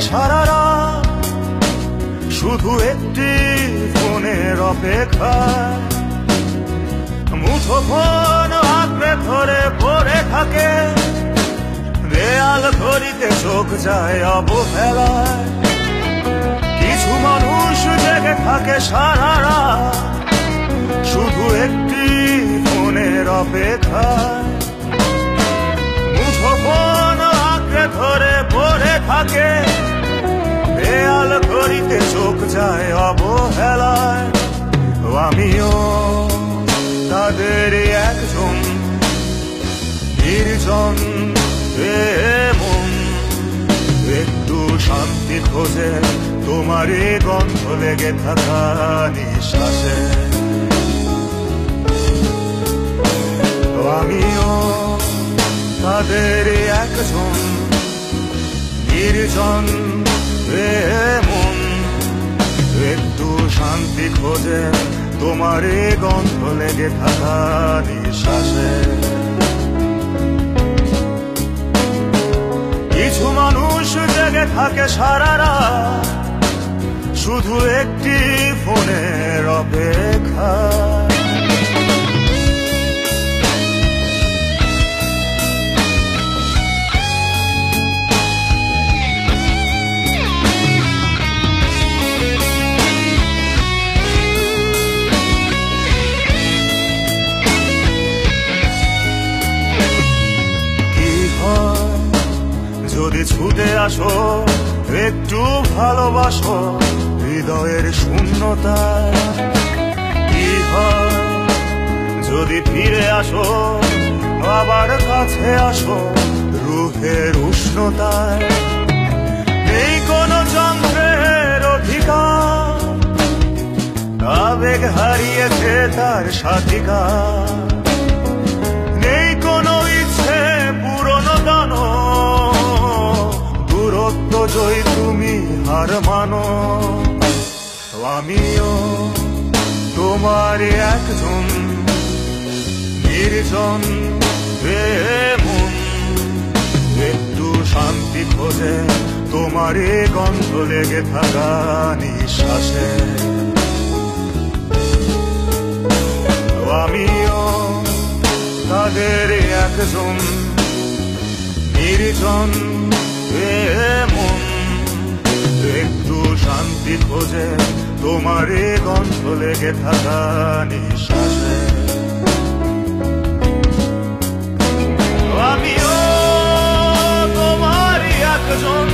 সারা রাত, শুধু একটি ফোনের অপেক্ষায়। মুঠোফোন আঁকড়ে ধরে পড়ে থাকে, দেয়াল ঘড়িতে চোখ যায় অবহেলায়। কিছু মানুষ জেগে থাকে সারা রাত, শুধু একটি ফোনের অপেক্ষায়। মুঠোফোন আঁকড়ে ধরে পড়ে থাকে, দেয়াল ঘড়িতে চোখ যায় অবহেলায়। আমিও তাদের একজন, নির্জন মন একটু শান্তি খোঁজে তোমারই গন্ধ লেগে থাকা নিঃশ্বাসে। আমিও তাদের একজন, নির্জন মন একটু শান্তি খোঁজে তোমারই গন্ধ লেগে থাকা নিঃশ্বাসে। কিছু মানুষ জেগে থাকে সারা রাত, শুধু একটি ফোনের অপেক্ষা। যদি ছুটে আসো, একটু ভালোবাসো হৃদয়ের শূন্যতায়। কি হয় যদি ফিরে আসো, আবার কাছে আসো রুহের উষ্ণতায়। নেই কোনো যন্ত্রের অধিকার, আবেগ হারিয়েছে তার সাথিকার। নেই কোনো ইচ্ছে পুরনো দানো, দূরত্ব জয় তুমি হার মানো। আমিও তোমার একজন, নির্জন মন একটু শান্তি খোঁজে তোমারই গন্ধ লেগে থাকা নিঃশ্বাসে। আমিও তাদের একজন, নির্জন মন একটু শান্তি খোঁজে তোমারই গন্ধ লেগে থাকা নিঃশ্বাসে। আমিও তোমারই একজন,